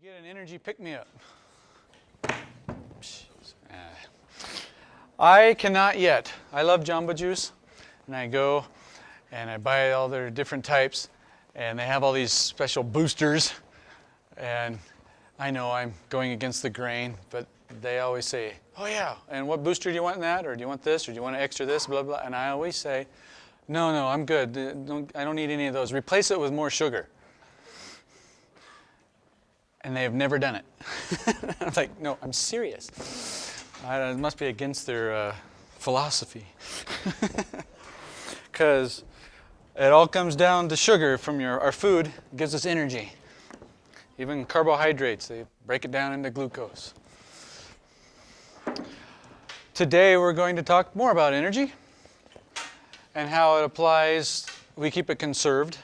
get an energy pick-me-up. I cannot yet. I love Jamba Juice, and I go and I buy all their different types, and they have all these special boosters, and I know I'm going against the grain, but they always say, oh yeah, and what booster do you want in that, or do you want this, or do you want extra this, blah, blah, and I always say, no, I'm good. I don't need any of those. Replace it with more sugar. And they have never done it. I'm like, no, I'm serious. It must be against their philosophy. Because it all comes down to sugar from our food. It gives us energy. Even carbohydrates, they break it down into glucose. Today we're going to talk more about energy and how it applies, we keep it conserved,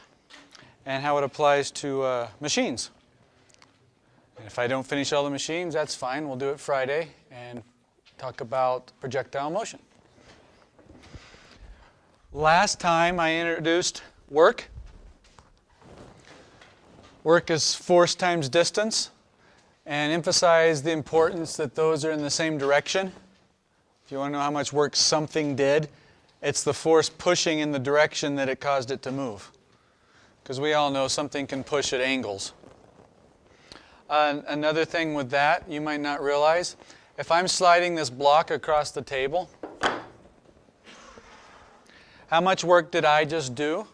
and how it applies to machines. And if I don't finish all the machines, that's fine. We'll do it Friday and talk about projectile motion. Last time I introduced work. Work is force times distance, and emphasized the importance that those are in the same direction. If you want to know how much work something did, it's the force pushing in the direction that it caused it to move. Because we all know something can push at angles. Another thing with that you might not realize, if I'm sliding this block across the table, how much work did I just do?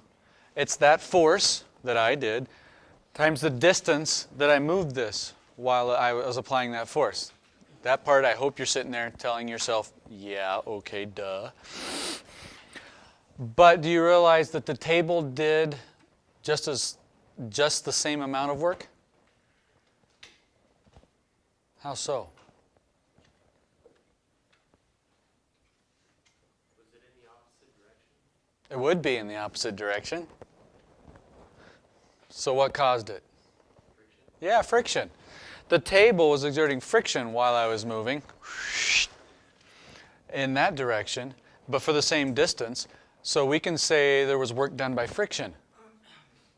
It's that force that I did times the distance that I moved this while I was applying that force. That part, I hope you're sitting there telling yourself, yeah, okay, duh. But do you realize that the table did just the same amount of work? How so? Was it in the opposite direction? It would be in the opposite direction. So what caused it? Friction? Yeah, friction. The table was exerting friction while I was moving in that direction, but for the same distance. So we can say there was work done by friction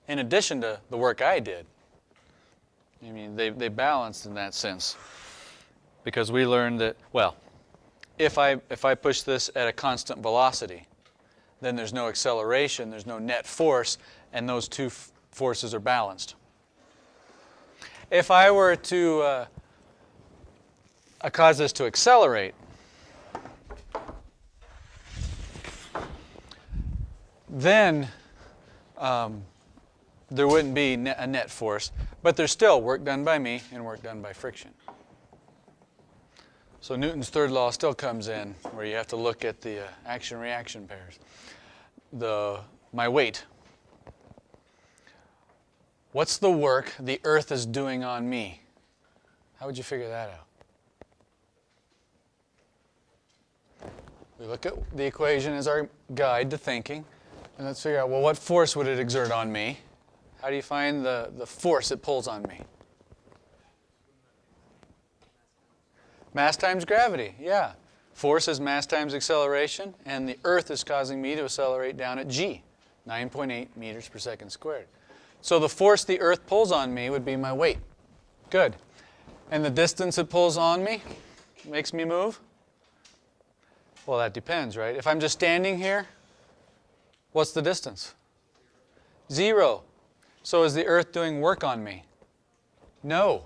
in addition to the work I did. I mean, they balanced in that sense. Because we learned that, well, if I push this at a constant velocity, then there's no acceleration, there's no net force, and those two forces are balanced. If I were to cause this to accelerate, then there wouldn't be a net force, but there's still work done by me and work done by friction. So Newton's third law still comes in, where you have to look at the action-reaction pairs. My weight. What's the work the Earth is doing on me? How would you figure that out? We look at the equation as our guide to thinking, and let's figure out, well, what force would it exert on me? How do you find the force it pulls on me? Mass times gravity, yeah. Force is mass times acceleration, and the Earth is causing me to accelerate down at g, 9.8 meters per second squared. So the force the Earth pulls on me would be my weight. Good. And the distance it pulls on me makes me move? Well, that depends, right? If I'm just standing here, what's the distance? 0. So is the Earth doing work on me? No.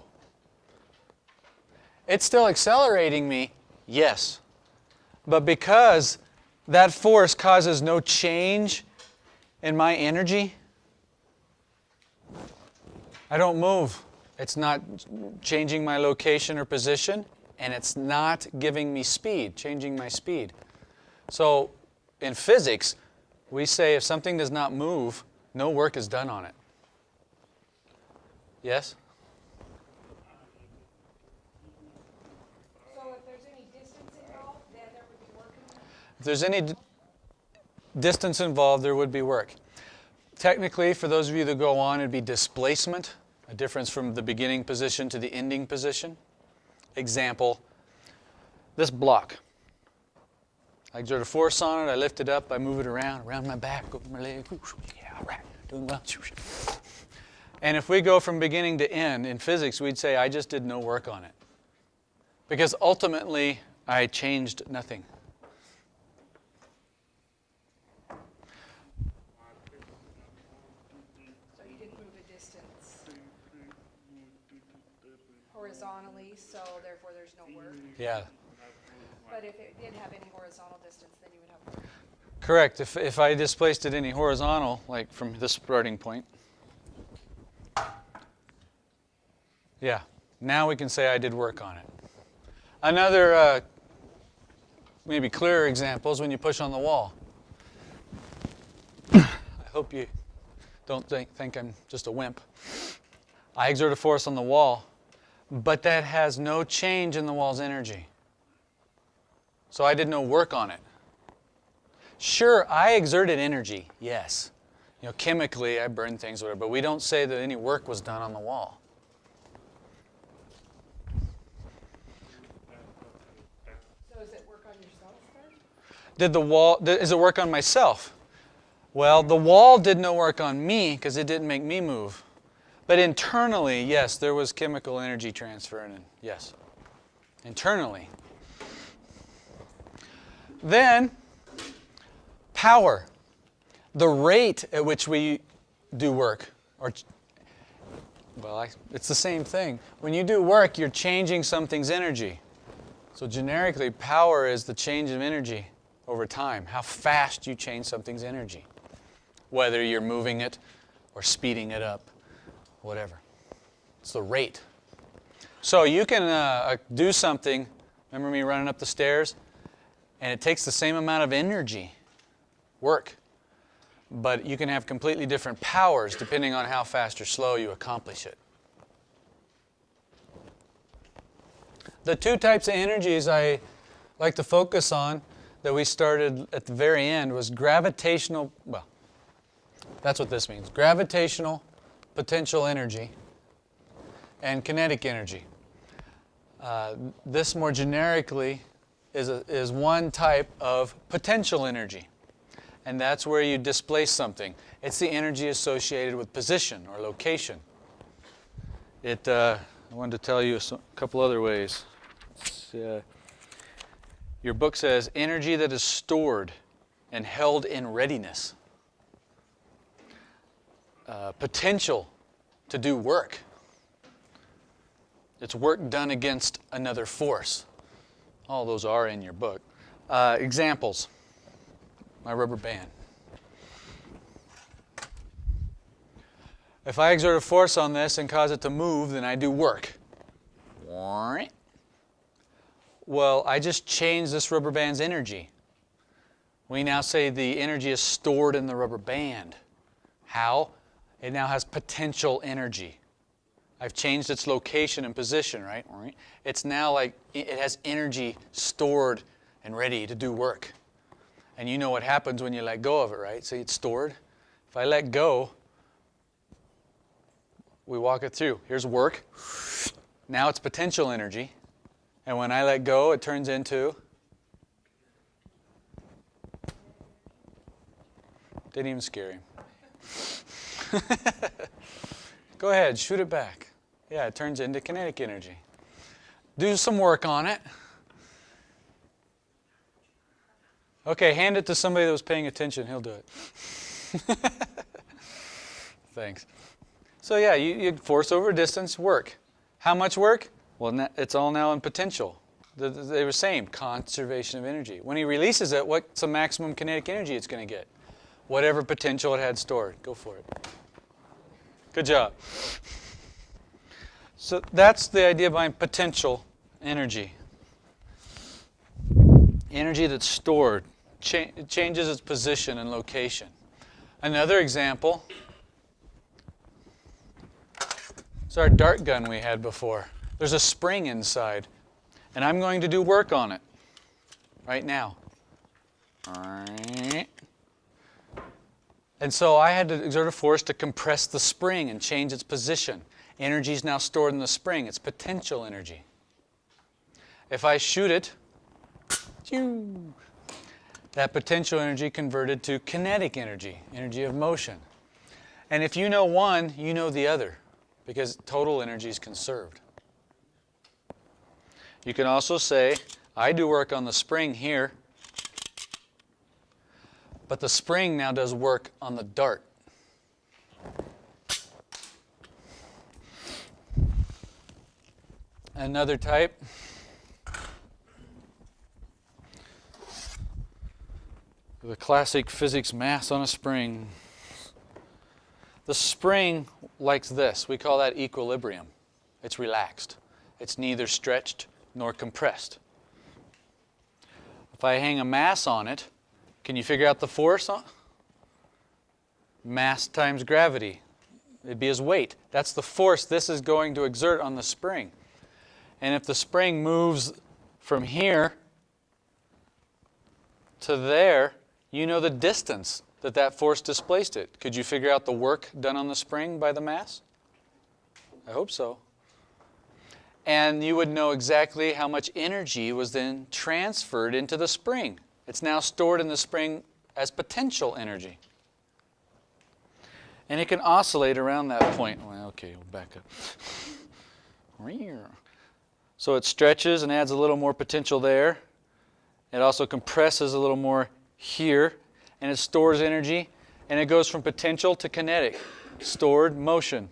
It's still accelerating me, yes. But because that force causes no change in my energy, I don't move. It's not changing my location or position, and it's not giving me speed, changing my speed. So in physics, we say if something does not move, no work is done on it. Yes? If there's any distance involved, there would be work. Technically, for those of you that go on, it'd be displacement, a difference from the beginning position to the ending position. Example, this block. I exert a force on it, I lift it up, I move it around my back, over my leg. Yeah, all right, doing well. And if we go from beginning to end in physics, we'd say I just did no work on it. Because ultimately, I changed nothing. So you didn't move a distance horizontally, so therefore there's no work. Yeah. But if it did have any horizontal distance, then you would have work. Correct. If I displaced it any horizontal, like from this starting point, yeah, now we can say I did work on it. Another maybe clearer example is when you push on the wall. I hope you don't think I'm just a wimp. I exert a force on the wall, but that has no change in the wall's energy. So I did no work on it. Sure, I exerted energy, yes. You know, chemically I burned things, whatever, but we don't say that any work was done on the wall. So does it work on yourself then? Does it work on myself? Well, the wall did no work on me because it didn't make me move. But internally, yes, there was chemical energy transfer, and yes, internally. Then, power, the rate at which we do work, it's the same thing. When you do work, you're changing something's energy. So generically, power is the change of energy over time, how fast you change something's energy, whether you're moving it or speeding it up, whatever. It's the rate. So you can do something, remember me running up the stairs? And it takes the same amount of energy, work, but you can have completely different powers depending on how fast or slow you accomplish it. The two types of energies I like to focus on that we started at the very end was gravitational, well, that's what this means, gravitational potential energy and kinetic energy. This more generically is one type of potential energy, and that's where you displace something. It's the energy associated with position or location. I wanted to tell you a couple other ways. Your book says energy that is stored and held in readiness. Potential to do work. It's work done against another force. All those are in your book. Examples. My rubber band. If I exert a force on this and cause it to move, then I do work. Well, I just changed this rubber band's energy. We now say the energy is stored in the rubber band. How? It now has potential energy. I've changed its location and position, right? It's now like it has energy stored and ready to do work. And you know what happens when you let go of it, right? So it's stored. If I let go, we walk it through. Here's work. Now it's potential energy. And when I let go, it turns into... Didn't even scare him. Go ahead, shoot it back. Yeah, it turns into kinetic energy. Do some work on it. Okay, hand it to somebody that was paying attention. He'll do it. Thanks. So yeah, you force over distance, work. How much work? Well, it's all now in potential. They were saying conservation of energy. When he releases it, what's the maximum kinetic energy it's going to get? Whatever potential it had stored. Go for it. Good job. So that's the idea behind potential energy. Energy that's stored. It changes its position and location. Another example is our dart gun we had before. There's a spring inside, and I'm going to do work on it right now. And so I had to exert a force to compress the spring and change its position. Energy is now stored in the spring. It's potential energy. If I shoot it, that potential energy converted to kinetic energy, energy of motion. And if you know one, you know the other, because total energy is conserved. You can also say, I do work on the spring here, but the spring now does work on the dart. Another type. The classic physics mass on a spring. The spring likes this. We call that equilibrium. It's relaxed. It's neither stretched nor compressed. If I hang a mass on it, can you figure out the force? Mass times gravity. It'd be as weight. That's the force this is going to exert on the spring. And if the spring moves from here to there, you know the distance that force displaced it. Could you figure out the work done on the spring by the mass? I hope so. And you would know exactly how much energy was then transferred into the spring. It's now stored in the spring as potential energy. And it can oscillate around that point. Well, okay, we'll back up. So it stretches and adds a little more potential there. It also compresses a little more here, and it stores energy, and it goes from potential to kinetic. Stored motion,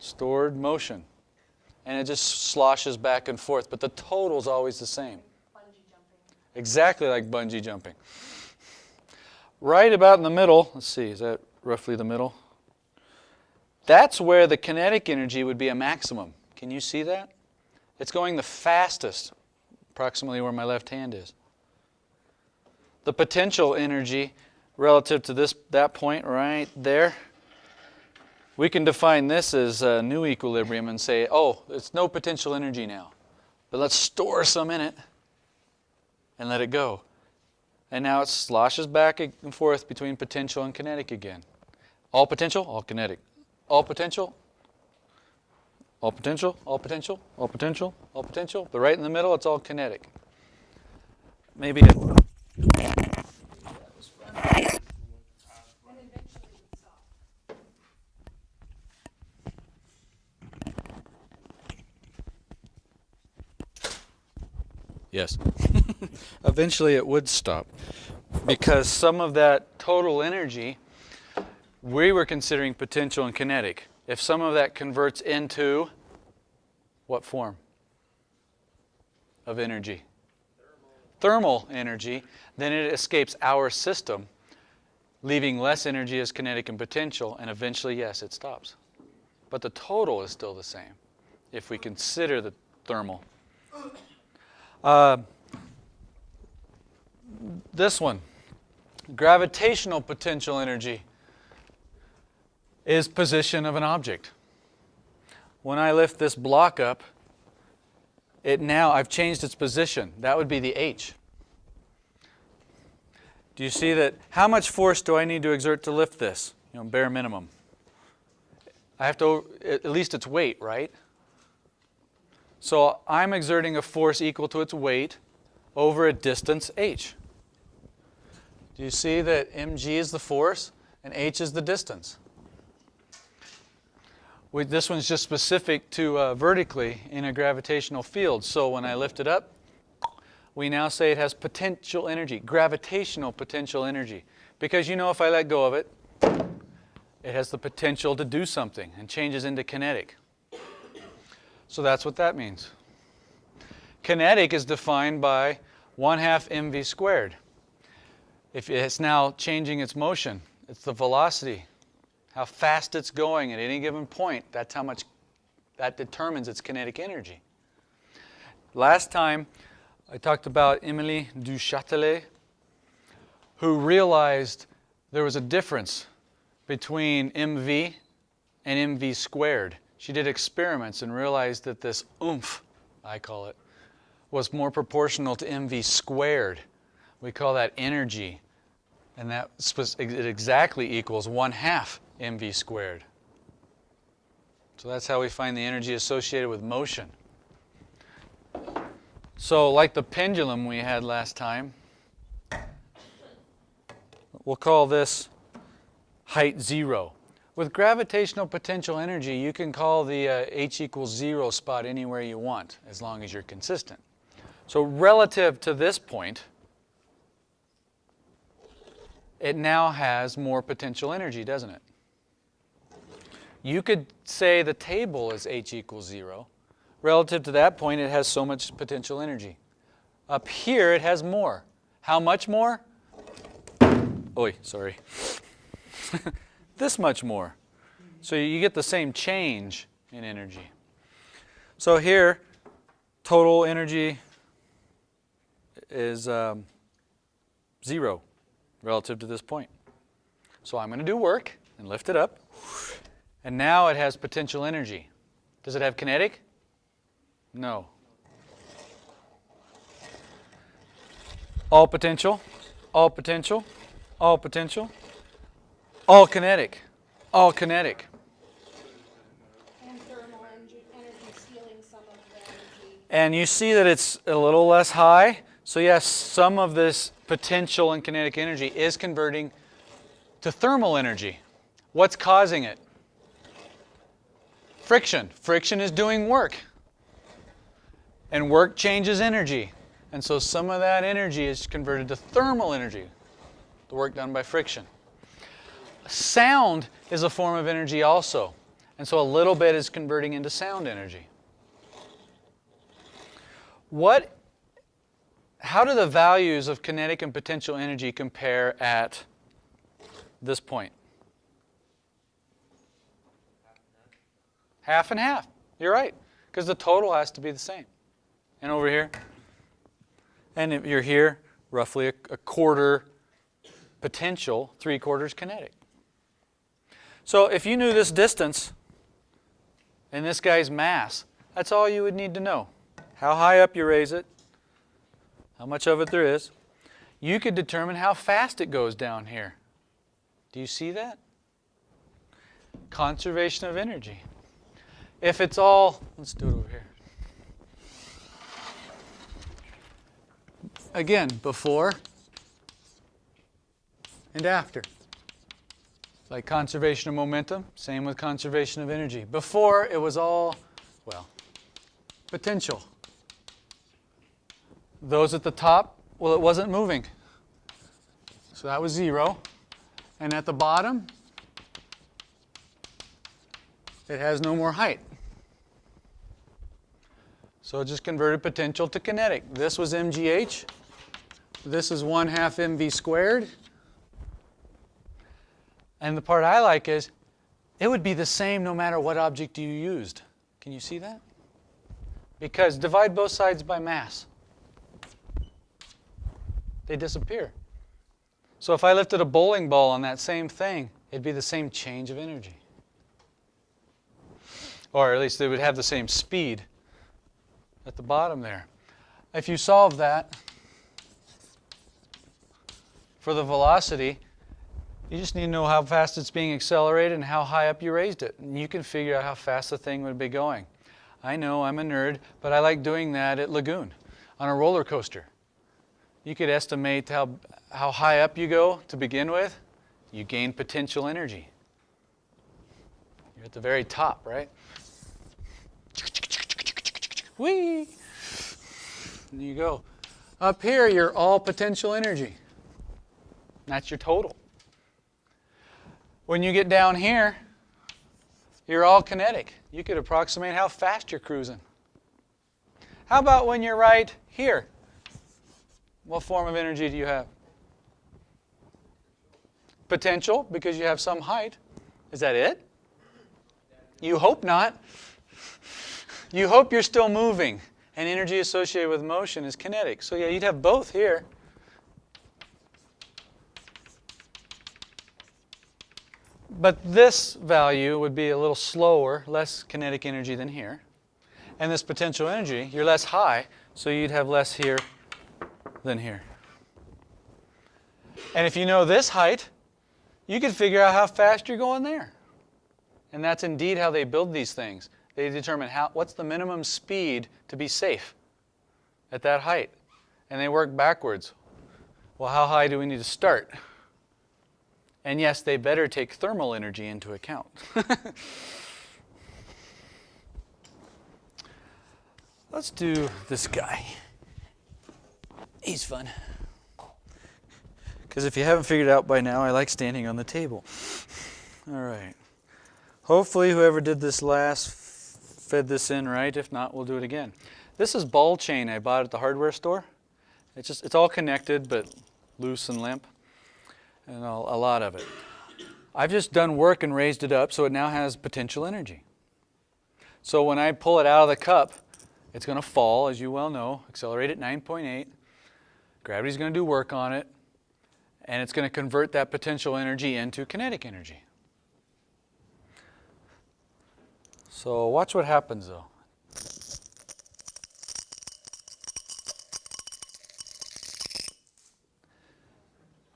and it just sloshes back and forth, but the total is always the same. Bungee jumping. Exactly like bungee jumping. Right about in the middle, let's see, is that roughly the middle? That's where the kinetic energy would be a maximum. Can you see that? It's going the fastest, approximately where my left hand is. The potential energy relative to that point right there, we can define this as a new equilibrium and say, oh, it's no potential energy now, but let's store some in it and let it go. And now it sloshes back and forth between potential and kinetic again. All potential, all kinetic. All potential, all potential, all potential, all potential, all potential. But right in the middle, it's all kinetic. Maybe it... Yes. Eventually it would stop, because some of that total energy we were considering potential and kinetic. If some of that converts into what form of energy? Thermal energy, then it escapes our system, leaving less energy as kinetic and potential, and eventually, yes, it stops. But the total is still the same if we consider the thermal. This one, gravitational potential energy, is position of an object. When I lift this block up, I've changed its position. That would be the H. Do you see that? How much force do I need to exert to lift this? Bare minimum. I have to, at least its weight, right? So I'm exerting a force equal to its weight over a distance h. Do you see that mg is the force and h is the distance? This one's just specific to vertically in a gravitational field. So when I lift it up, we now say it has potential energy, gravitational potential energy. Because if I let go of it, it has the potential to do something and changes into kinetic. So that's what that means. Kinetic is defined by 1/2 mv squared. If it's now changing its motion, it's the velocity, how fast it's going at any given point. That's how much that determines its kinetic energy. Last time I talked about Émilie du Châtelet, who realized there was a difference between mv and mv squared. She did experiments and realized that this oomph, I call it, was more proportional to mv squared. We call that energy, and it exactly equals 1/2 mv squared. So that's how we find the energy associated with motion. So like the pendulum we had last time, we'll call this height 0. With gravitational potential energy, you can call the H equals 0 spot anywhere you want, as long as you're consistent. So relative to this point, it now has more potential energy, doesn't it? You could say the table is H equals 0. Relative to that point, it has so much potential energy. Up here, it has more. How much more? Oi, sorry. This much more. So you get the same change in energy. So here, total energy is 0 relative to this point. So I'm going to do work and lift it up. And now it has potential energy. Does it have kinetic? No. All potential, all potential, all potential, all kinetic, all kinetic. And thermal energy stealing some of the energy. And you see that it's a little less high. So yes, some of this potential and kinetic energy is converting to thermal energy. What's causing it? Friction. Friction is doing work. And work changes energy. And so some of that energy is converted to thermal energy, the work done by friction. Sound is a form of energy also. And so a little bit is converting into sound energy. How do the values of kinetic and potential energy compare at this point? Half and half. You're right. Because the total has to be the same. And over here? And if you're here, roughly a quarter potential, 3/4 kinetic. So if you knew this distance and this guy's mass, that's all you would need to know. How high up you raise it, how much of it there is. You could determine how fast it goes down here. Do you see that? Conservation of energy. If it's all, let's do it over here. Again, before and after. Like conservation of momentum, same with conservation of energy. Before, it was all, well, potential. Those at the top, well, it wasn't moving. So that was 0. And at the bottom, it has no more height. So it just converted potential to kinetic. This was mgh. This is 1/2 mv squared. And the part I like is, it would be the same no matter what object you used. Can you see that? Because divide both sides by mass. They disappear. So if I lifted a bowling ball on that same thing, it'd be the same change of energy. Or at least they would have the same speed at the bottom there. If you solve that for the velocity, you just need to know how fast it's being accelerated and how high up you raised it. And you can figure out how fast the thing would be going. I know, I'm a nerd, but I like doing that at Lagoon on a roller coaster. You could estimate how high up you go to begin with. You gain potential energy. You're at the very top, right? Whee! And you go. Up here, you're all potential energy. That's your total. When you get down here, you're all kinetic. You could approximate how fast you're cruising. How about when you're right here? What form of energy do you have? Potential, because you have some height. Is that it? You hope not. You hope you're still moving. And energy associated with motion is kinetic. So yeah, you'd have both here. But this value would be a little slower, less kinetic energy than here. And this potential energy, you're less high, so you'd have less here than here. And if you know this height, you could figure out how fast you're going there. And that's indeed how they build these things. They determine what's the minimum speed to be safe at that height. And they work backwards. Well, how high do we need to start? And yes, they better take thermal energy into account. Let's do this guy. He's fun. Because if you haven't figured it out by now, I like standing on the table. All right. Hopefully whoever did this last fed this in right. If not, we'll do it again. This is ball chain I bought at the hardware store. It's all connected, but loose and limp, and a lot of it. I've just done work and raised it up so it now has potential energy. So when I pull it out of the cup, it's going to fall, as you well know, accelerate at 9.8. Gravity's going to do work on it, and it's going to convert that potential energy into kinetic energy. So watch what happens though.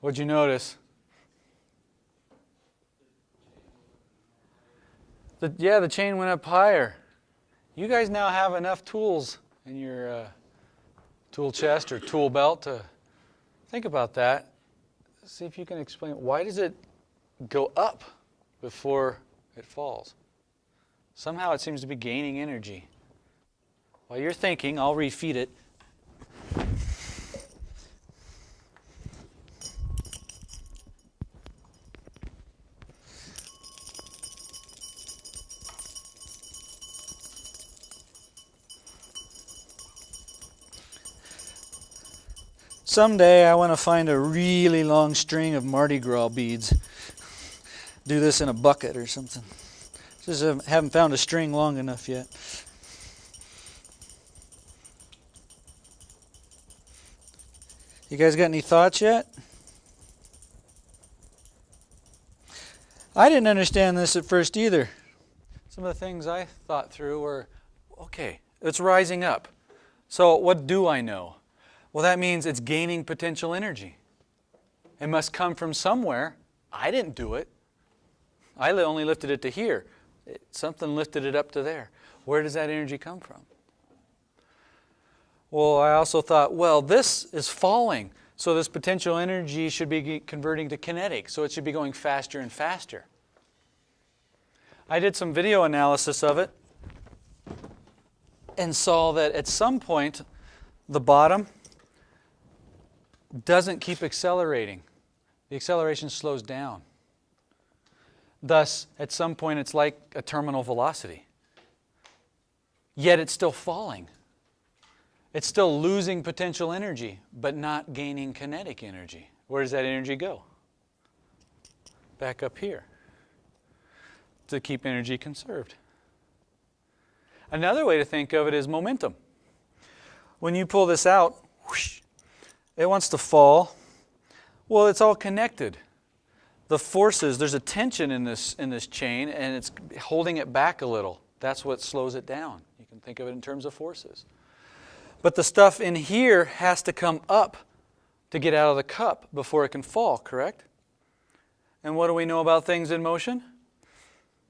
What'd you notice? The chain went up higher. You guys now have enough tools in your tool chest or tool belt to think about that. See if you can explain, why does it go up before it falls? Somehow it seems to be gaining energy. While you're thinking, I'll refeed it. Someday I want to find a really long string of Mardi Gras beads. Do this in a bucket or something. Just haven't found a string long enough yet. You guys got any thoughts yet? I didn't understand this at first either. Some of the things I thought through were, okay, it's rising up. So what do I know? Well, that means it's gaining potential energy. It must come from somewhere. I didn't do it. I only lifted it to here. Something lifted it up to there. Where does that energy come from? Well, I also thought, well, this is falling. So this potential energy should be converting to kinetic. So it should be going faster and faster. I did some video analysis of it and saw that at some point, the bottom doesn't keep accelerating. The acceleration slows down. Thus, at some point, it's like a terminal velocity. Yet it's still falling. It's still losing potential energy, but not gaining kinetic energy. Where does that energy go? Back up here to keep energy conserved. Another way to think of it is momentum. When you pull this out, whoosh, it wants to fall. Well, it's all connected. The forces, there's a tension in this chain, and it's holding it back a little. That's what slows it down. You can think of it in terms of forces. But the stuff in here has to come up to get out of the cup before it can fall, correct? And what do we know about things in motion?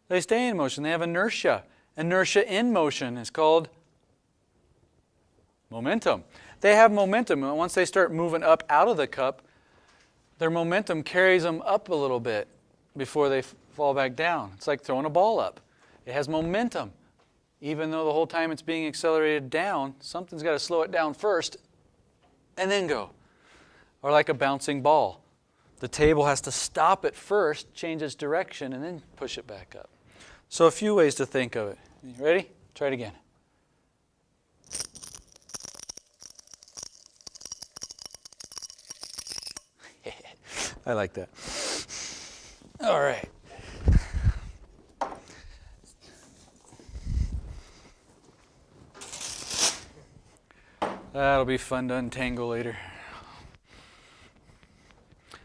They stay in motion. They have inertia. Inertia in motion is called momentum. They have momentum, and once they start moving up out of the cup, their momentum carries them up a little bit before they fall back down. It's like throwing a ball up. It has momentum. Even though the whole time it's being accelerated down, something's got to slow it down first and then go. Or like a bouncing ball. The table has to stop it first, change its direction, and then push it back up. So a few ways to think of it. You ready? Try it again. I like that. All right. That'll be fun to untangle later.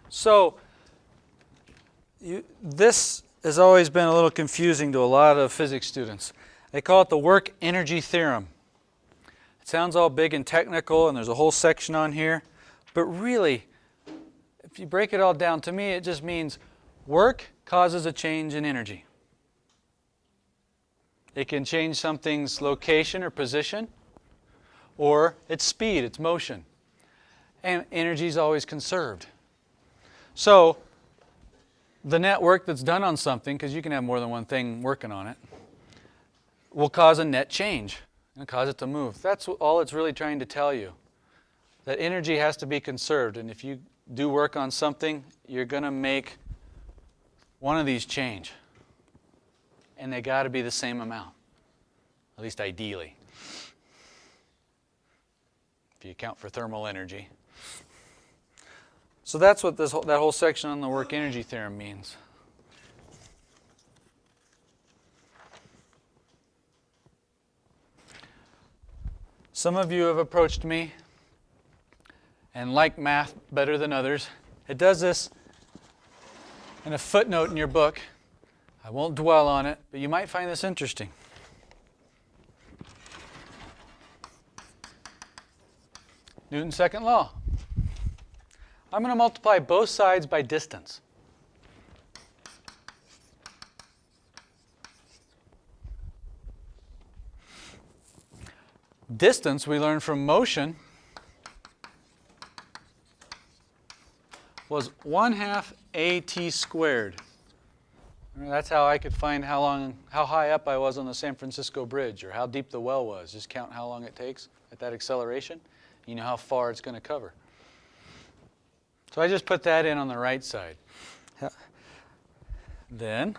So, this has always been a little confusing to a lot of physics students. They call it the WorkEnergy Theorem. It sounds all big and technical, and there's a whole section on here. But really, if you break it all down, to me it just means work causes a change in energy. It can change something's location or position, or its speed, its motion. And energy is always conserved. So, the net work that's done on something, because you can have more than one thing working on it, will cause a net change and cause it to move. That's all it's really trying to tell you. That energy has to be conserved, and if you do work on something, you're going to make one of these change. And they got to be the same amount, at least ideally, if you account for thermal energy. So that's what that whole section on the work-energy theorem means. Some of you have approached me and like math better than others. It does this in a footnote in your book. I won't dwell on it, but you might find this interesting. Newton's second law. I'm going to multiply both sides by distance. Distance, we learned from motion, was 1/2 AT squared. That's how I could find how high up I was on the San Francisco Bridge, or how deep the well was. Just count how long it takes at that acceleration. You know how far it's going to cover. So I just put that in on the right side. Then,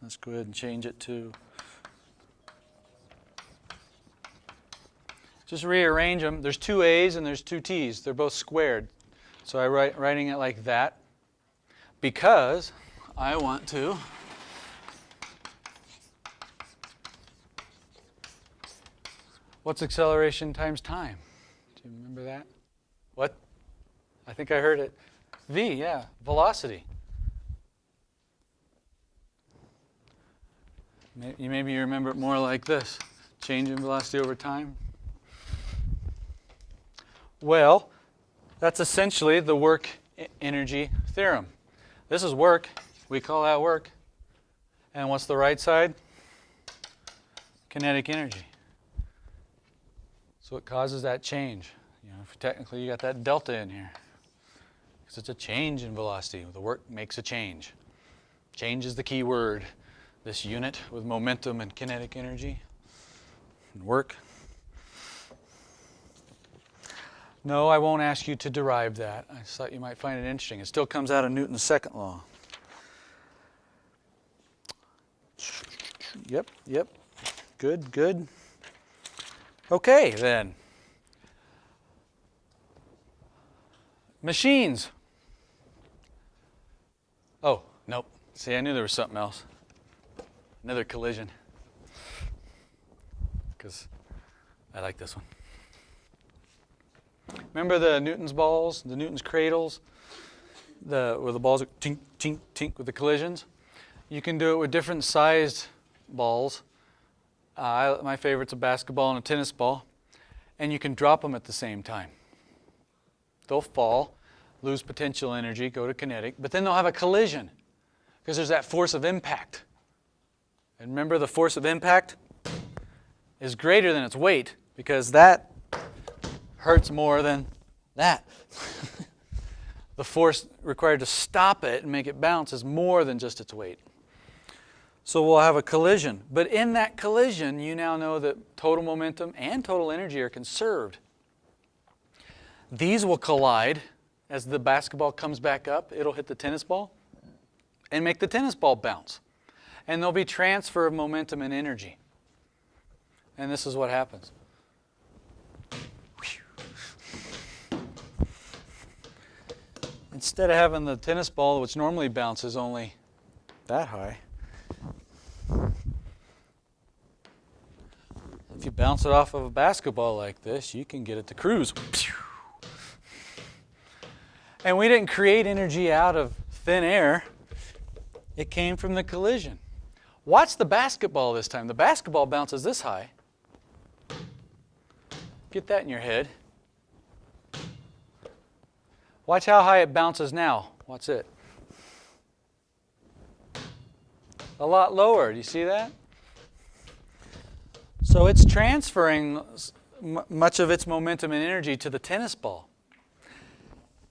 let's go ahead and change it to, just rearrange them. There's two A's and there's two T's. They're both squared. So I'm writing it like that because I want to what's acceleration times time? Do you remember that? What? I think I heard it. V, yeah, velocity. Maybe you remember it more like this. Change in velocity over time. Well, that's essentially the work-energy theorem. This is work. We call that work. And what's the right side? Kinetic energy. So it causes that change. You know, technically, you got that delta in here. Because it's a change in velocity. The work makes a change. Change is the key word. This unit with momentum and kinetic energy. And work. No, I won't ask you to derive that. I just thought you might find it interesting. It still comes out of Newton's second law. Yep. Good. Okay, then. Machines. Oh, nope. See, I knew there was something else. Another collision. Because I like this one. Remember the Newton's balls, the Newton's cradles, where the balls are tink, tink, tink with the collisions? You can do it with different sized balls. My favorite's a basketball and a tennis ball. And you can drop them at the same time. They'll fall, lose potential energy, go to kinetic, but then they'll have a collision because there's that force of impact. And remember, the force of impact is greater than its weight because that hurts more than that. The force required to stop it and make it bounce is more than just its weight. So we'll have a collision. But in that collision, you now know that total momentum and total energy are conserved. These will collide as the basketball comes back up. It'll hit the tennis ball and make the tennis ball bounce. And there'll be transfer of momentum and energy. And this is what happens. Instead of having the tennis ball, which normally bounces only that high, if you bounce it off of a basketball like this, you can get it to cruise. And we didn't create energy out of thin air. It came from the collision. Watch the basketball this time. The basketball bounces this high. Get that in your head. Watch how high it bounces now. Watch it. A lot lower. Do you see that? So it's transferring much of its momentum and energy to the tennis ball.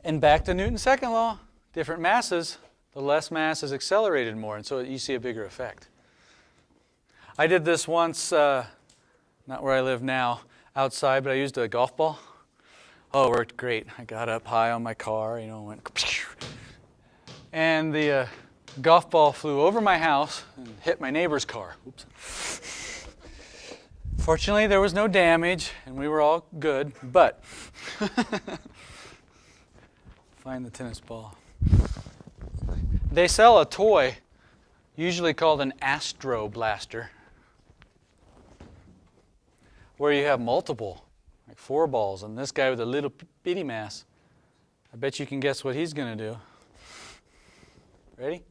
And back to Newton's second law, different masses, the less mass is accelerated more, and so you see a bigger effect. I did this once, not where I live now, outside, but I used a golf ball. Oh, it worked great. I got up high on my car, went, and the golf ball flew over my house and hit my neighbor's car. Oops. Fortunately, there was no damage, and we were all good, but find the tennis ball. They sell a toy, usually called an Astro Blaster, where you have multiple, like 4 balls, and this guy with a little bitty mass. I bet you can guess what he's going to do. Ready?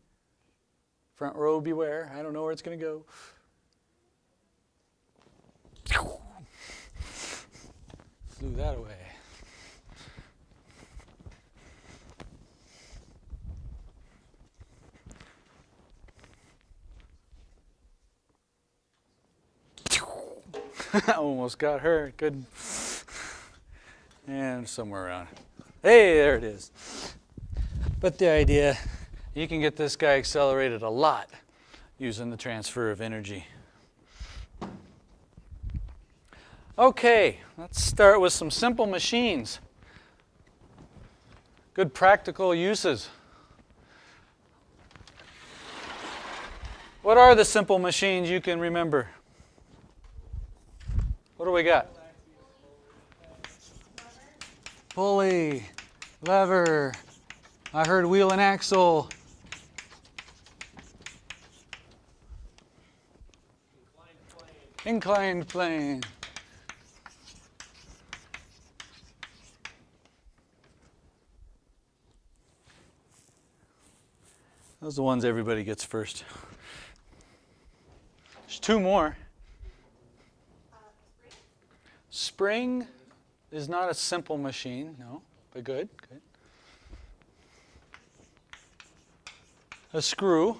Front row beware. I don't know where it's going to go. Flew that away. Almost got her. Good. And somewhere around. Hey, there it is. But the idea, you can get this guy accelerated a lot using the transfer of energy. Okay, let's start with some simple machines. Good practical uses. What are the simple machines you can remember? What do we got? Pulley, lever, I heard wheel and axle. Inclined plane. Those are the ones everybody gets first. There's 2 more. Spring is not a simple machine, no, but good. A screw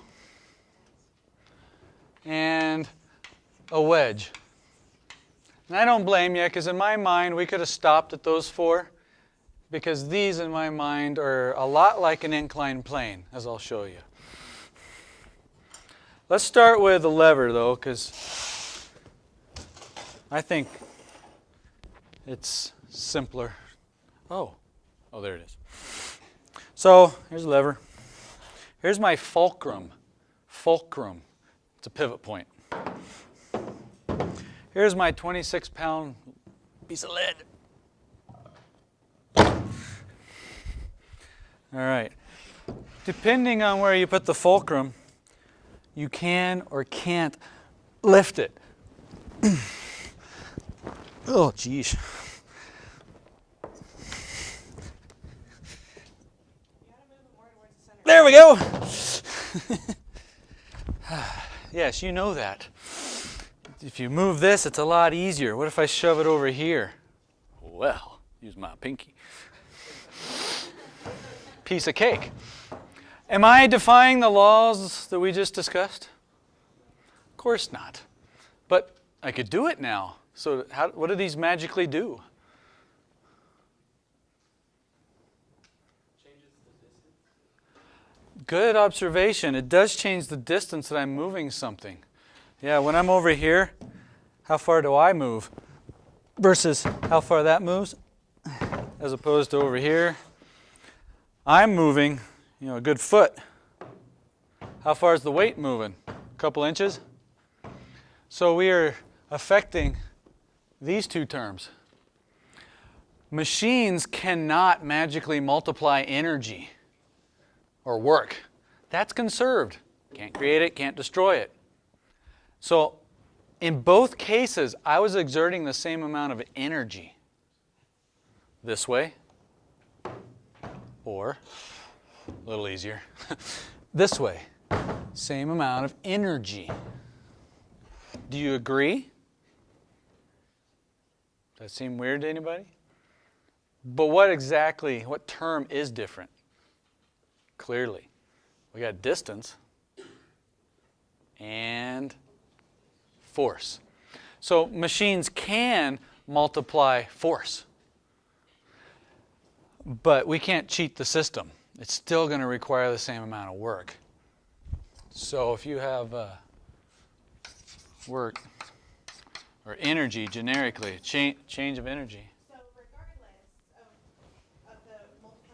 and a wedge. And I don't blame you, because in my mind we could have stopped at those 4, because these in my mind are a lot like an inclined plane, as I'll show you. Let's start with the lever, though, because I think it's simpler. Oh, there it is. So here's a lever. Here's my fulcrum. Fulcrum. It's a pivot point. Here's my 26-pound piece of lead. All right. Depending on where you put the fulcrum, you can or can't lift it. Oh, geez. There we go. Yes, you know that. If you move this, it's a lot easier. What if I shove it over here? Well, use my pinky. Piece of cake. Am I defying the laws that we just discussed? Of course not. But I could do it now. So what do these magically do? Changes the distance. Good observation. It does change the distance that I'm moving something. Yeah, when I'm over here, how far do I move versus how far that moves, as opposed to over here. I'm moving, a good foot. How far is the weight moving? A couple inches? So we are affecting these 2 terms. Machines cannot magically multiply energy or work. That's conserved. Can't create it, can't destroy it. So in both cases, I was exerting the same amount of energy. This way, or a little easier, this way. Same amount of energy. Do you agree? Does that seem weird to anybody? But what term is different? Clearly, we got distance and force. So machines can multiply force. But we can't cheat the system. It's still going to require the same amount of work. So if you have work or energy generically, change of energy. So regardless of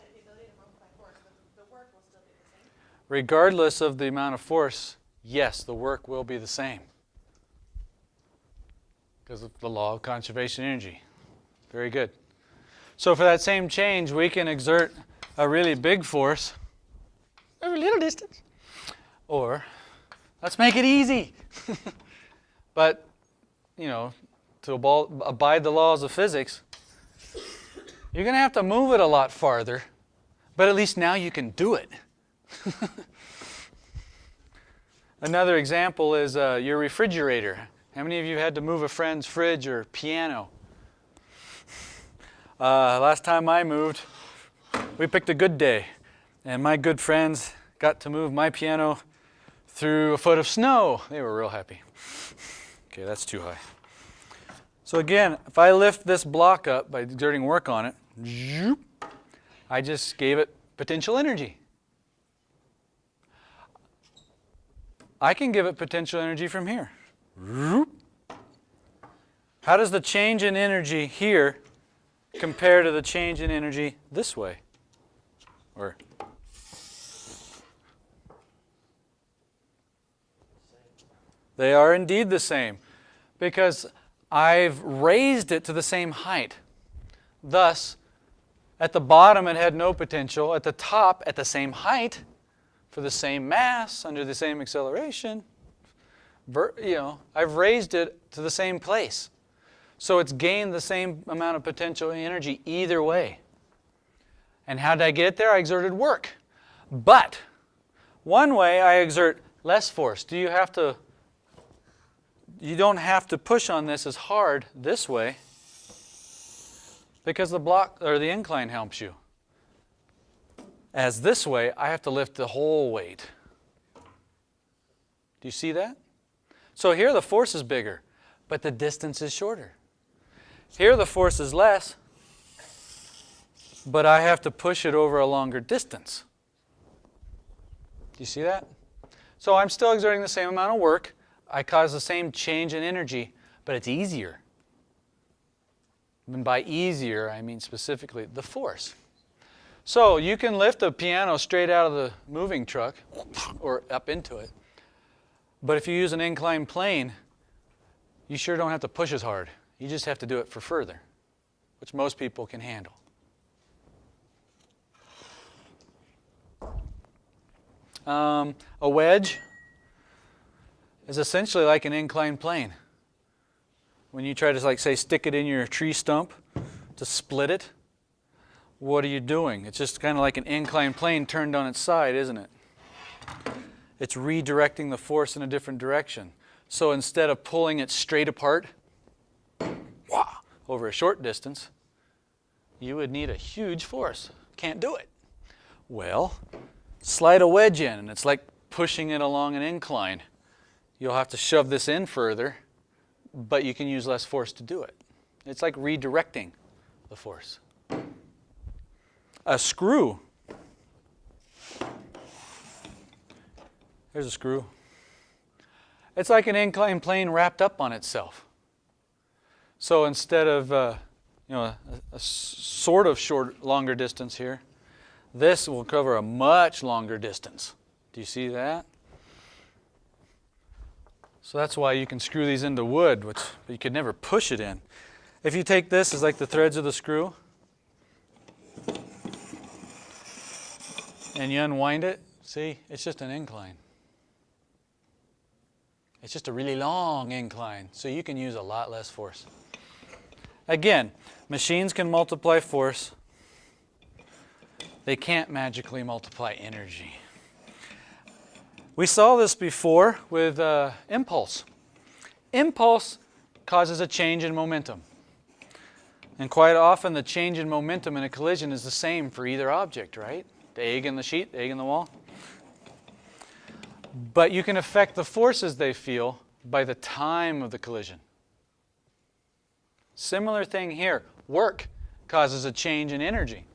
the ability to multiply force, the work will still be the same? Regardless of the amount of force, yes, the work will be the same. Because of the law of conservation of energy. Very good. So for that same change, we can exert a really big force over a little distance. Or, let's make it easy. But, you know, to abide the laws of physics, you're going to have to move it a lot farther. But at least now you can do it. Another example is your refrigerator. How many of you had to move a friend's fridge or piano? Last time I moved, we picked a good day. And my good friends got to move my piano through a foot of snow. They were real happy. Okay, that's too high. So again, if I lift this block up by exerting work on it, I just gave it potential energy. I can give it potential energy from here. How does the change in energy here compare to the change in energy this way? Or they are indeed the same, because I've raised it to the same height. Thus, at the bottom it had no potential. At the top, at the same height, for the same mass, under the same acceleration, I've raised it to the same place. So it's gained the same amount of potential energy either way. And how did I get it there? I exerted work. But one way I exert less force. You don't have to push on this as hard this way, because the block or the incline helps you. As this way, I have to lift the whole weight. Do you see that? So here the force is bigger, but the distance is shorter. Here the force is less, but I have to push it over a longer distance. Do you see that? So I'm still exerting the same amount of work. I cause the same change in energy, but it's easier. And by easier, I mean specifically the force. So you can lift a piano straight out of the moving truck or up into it. But if you use an inclined plane, you sure don't have to push as hard. You just have to do it for further, which most people can handle. A wedge is essentially like an inclined plane. When you try to, say, stick it in your tree stump to split it, what are you doing? It's just kind of like an inclined plane turned on its side, isn't it? It's redirecting the force in a different direction. So instead of pulling it straight apart over a short distance, you would need a huge force. Can't do it. Well, slide a wedge in, and it's like pushing it along an incline. You'll have to shove this in further, but you can use less force to do it. It's like redirecting the force. A screw. There's a screw. It's like an inclined plane wrapped up on itself. So instead of a sort of longer distance here, this will cover a much longer distance. Do you see that? So that's why you can screw these into wood, but you could never push it in. If you take this as like the threads of the screw, and you unwind it, see, it's just an incline. It's just a really long incline, so you can use a lot less force. Again, machines can multiply force. They can't magically multiply energy. We saw this before with impulse. Impulse causes a change in momentum. And quite often the change in momentum in a collision is the same for either object, right? The egg in the sheet, the egg in the wall. But you can affect the forces they feel by the time of the collision. Similar thing here. Work causes a change in energy.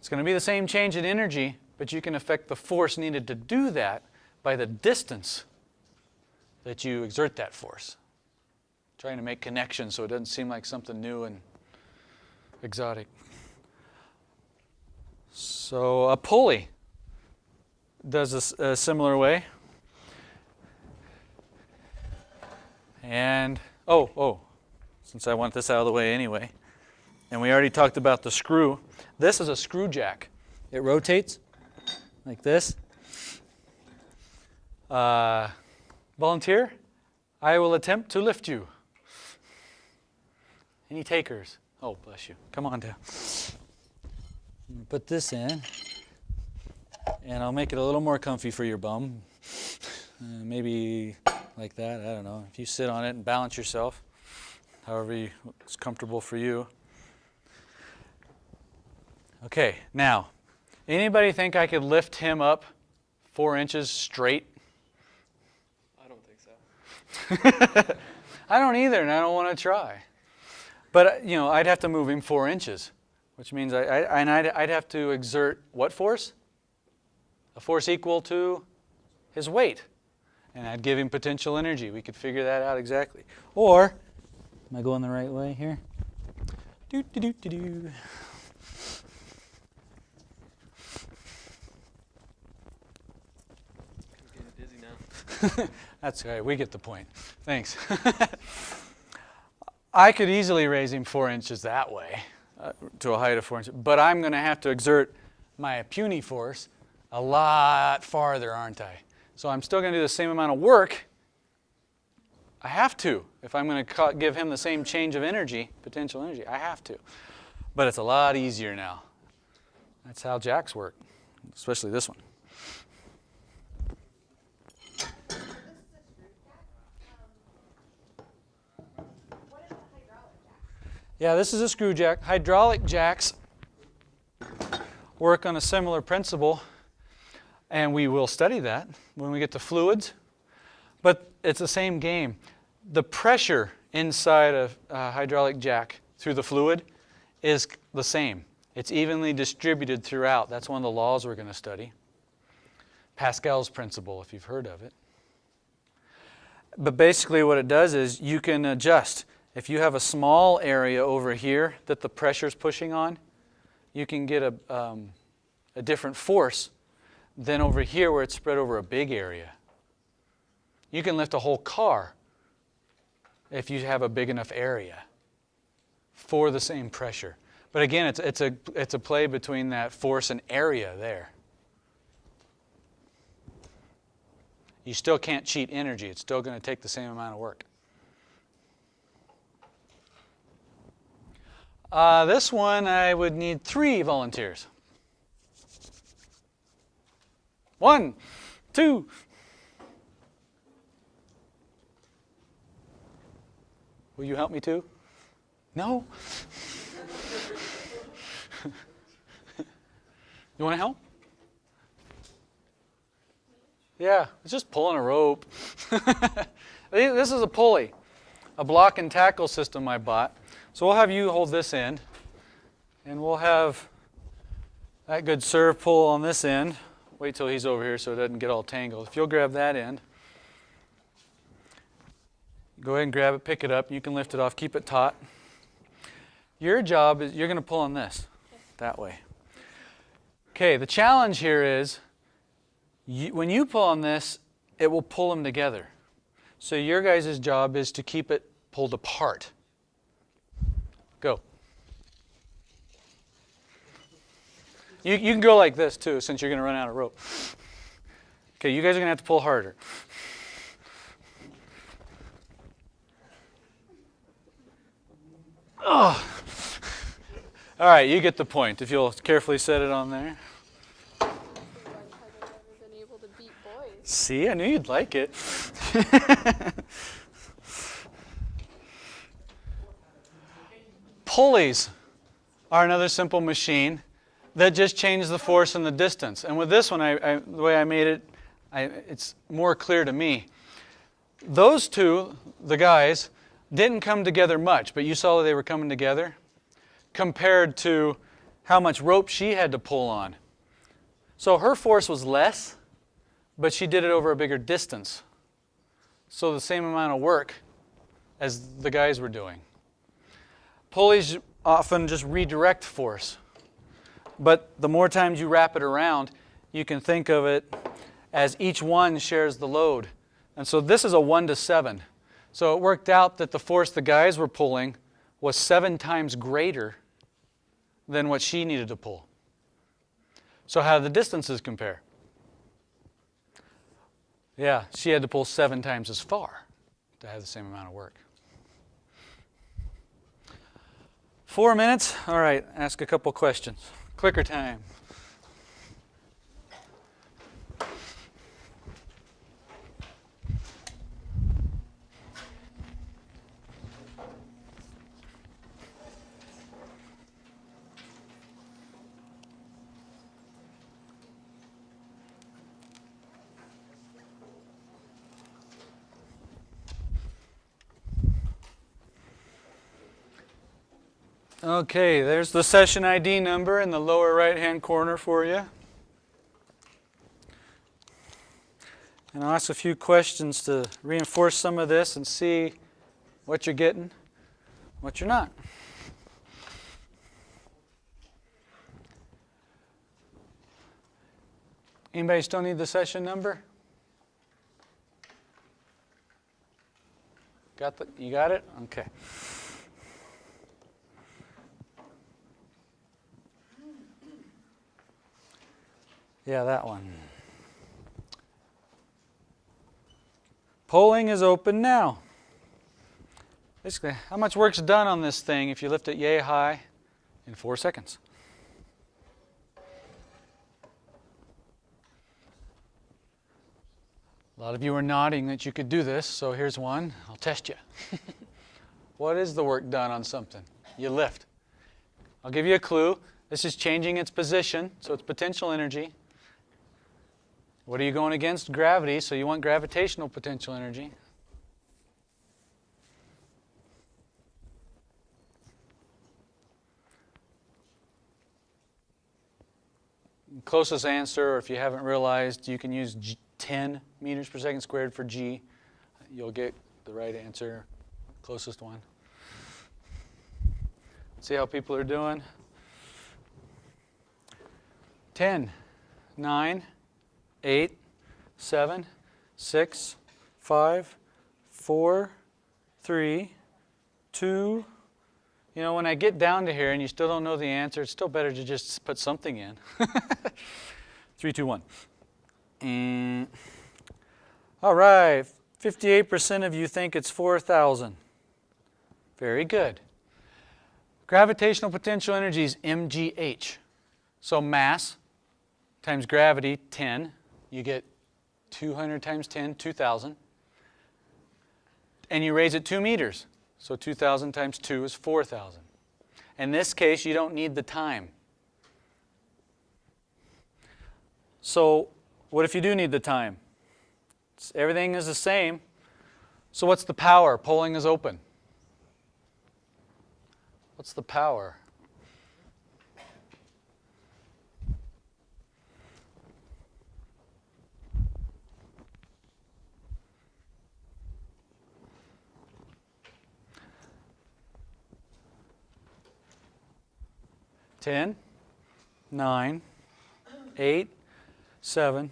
It's going to be the same change in energy, but you can affect the force needed to do that by the distance that you exert that force. Trying to make connections so it doesn't seem like something new and exotic. So a pulley does a similar way. And, since I want this out of the way anyway, and we already talked about the screw. This is a screw jack. It rotates like this. Volunteer? I will attempt to lift you. Any takers? Oh, bless you. Come on down. Put this in, and I'll make it a little more comfy for your bum. Maybe like that, I don't know. If you sit on it and balance yourself, however it's comfortable for you. Okay, now, anybody think I could lift him up 4 inches straight? I don't think so. I don't either, and I don't want to try. But, I'd have to move him 4 inches, which means I'd have to exert what force? A force equal to his weight. And I'd give him potential energy. We could figure that out exactly. Or, am I going the right way here? Do. I'm getting dizzy now. That's right, we get the point. Thanks. I could easily raise him 4 inches that way, to a height of 4 inches, but I'm going to have to exert my puny force a lot farther, aren't I? So I'm still going to do the same amount of work. I have to. If I'm going to give him the same change of energy, potential energy, I have to. But it's a lot easier now. That's how jacks work, especially this one. So this is a screw jack. What about hydraulic jacks? Yeah, this is a screw jack. Hydraulic jacks work on a similar principle, and we will study that when we get to fluids. But it's the same game. The pressure inside a hydraulic jack through the fluid is the same. It's evenly distributed throughout. That's one of the laws we're going to study. Pascal's principle, if you've heard of it. But basically what it does is you can adjust. If you have a small area over here that the pressure's pushing on, you can get a different force than over here where it's spread over a big area. You can lift a whole car if you have a big enough area for the same pressure. But again, it's a play between that force and area there. You still can't cheat energy. It's still going to take the same amount of work. This one, I would need 3 volunteers. 1, 2. Will you help me too? No? You want to help? Yeah, it's just pulling a rope. This is a pulley, a block and tackle system I bought. So we'll have you hold this end, and we'll have that good serve pull on this end. Wait till he's over here so it doesn't get all tangled. If you'll grab that end, go ahead and grab it, pick it up. You can lift it off, keep it taut. Your job is you're going to pull on this, that way. Okay, the challenge here is when you pull on this, it will pull them together. So your guys' job is to keep it pulled apart. Go. You can go like this too, since you're going to run out of rope. Okay, you guys are going to have to pull harder. Oh. All right, you get the point. If you'll carefully set it on there. I've never been able to beat boys. See, I knew you'd like it. Pulleys are another simple machine that just changes the force and the distance. And with this one, the way I made it, it's more clear to me. Those two, the guys, didn't come together much, but you saw that they were coming together compared to how much rope she had to pull on. So her force was less, but she did it over a bigger distance. So the same amount of work as the guys were doing. Pulleys often just redirect force. But the more times you wrap it around, you can think of it as each one shares the load. And so this is a 1-to-7. So it worked out that the force the guys were pulling was 7 times greater than what she needed to pull. So how do the distances compare? Yeah, she had to pull 7 times as far to have the same amount of work. 4 minutes? All right, ask a couple questions. Clicker time. Okay, there's the session ID number in the lower right-hand corner for you. And I'll ask a few questions to reinforce some of this and see what you're getting, what you're not. Anybody still need the session number? You got it? Okay. Yeah, that one. Polling is open now. Basically, how much work's done on this thing if you lift it yay high in 4 seconds? A lot of you are nodding that you could do this, so here's one. I'll test you. What is the work done on something? You lift. I'll give you a clue. This is changing its position, so it's potential energy. What are you going against? Gravity, so you want gravitational potential energy. Closest answer, or if you haven't realized, you can use 10 meters per second squared for G. You'll get the right answer, closest one. See how people are doing? 10, 9, 8, 7, 6, 5, 4, 3, 2. You know, when I get down to here and you still don't know the answer, it's still better to just put something in. 3, 2, 1. And all right, 58% of you think it's 4,000. Very good. Gravitational potential energy is mgh. So mass times gravity, 10. You get 200 times 10, 2,000. And you raise it 2 meters. So 2,000 times 2 is 4,000. In this case, you don't need the time. So what if you do need the time? Everything is the same. So what's the power? Polling is open. What's the power? Ten, 9, 8, 7,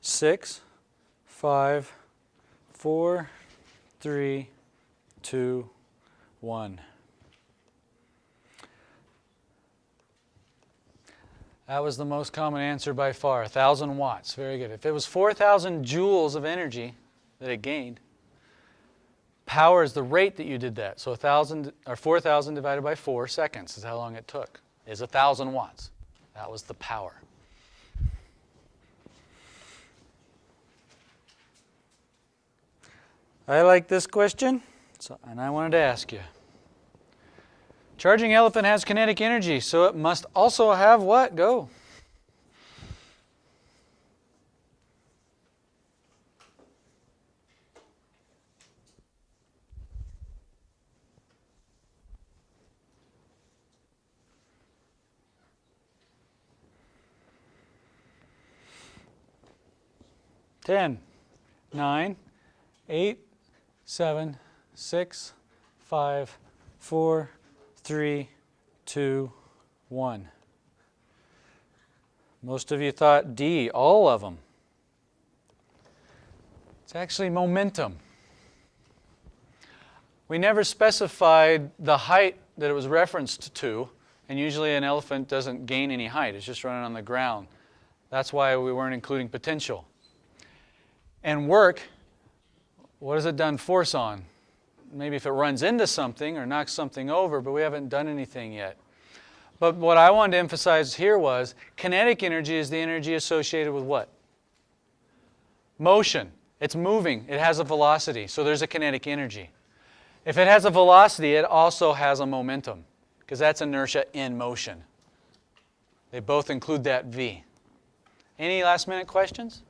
6, 5, 4, 3, 2, 1. That was the most common answer by far, 1,000 watts. Very good. If it was 4,000 joules of energy that it gained, power is the rate that you did that. So 1,000 or 4,000 divided by 4 seconds is how long it took. Is 1,000 watts. That was the power. I like this question, and I wanted to ask you. Charging elephant has kinetic energy, so it must also have what? Go. 10, 9, 8, 7, 6, 5, 4, 3, 2, 1. Most of you thought D, all of them. It's actually momentum. We never specified the height that it was referenced to, and usually an elephant doesn't gain any height. It's just running on the ground. That's why we weren't including potential. And work, what has it done force on? Maybe if it runs into something or knocks something over, but we haven't done anything yet. But what I wanted to emphasize here was kinetic energy is the energy associated with what? Motion. It's moving. It has a velocity, so there's a kinetic energy. If it has a velocity, it also has a momentum, because that's inertia in motion. They both include that V. Any last-minute questions?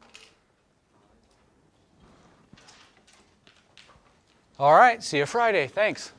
All right, see you Friday. Thanks.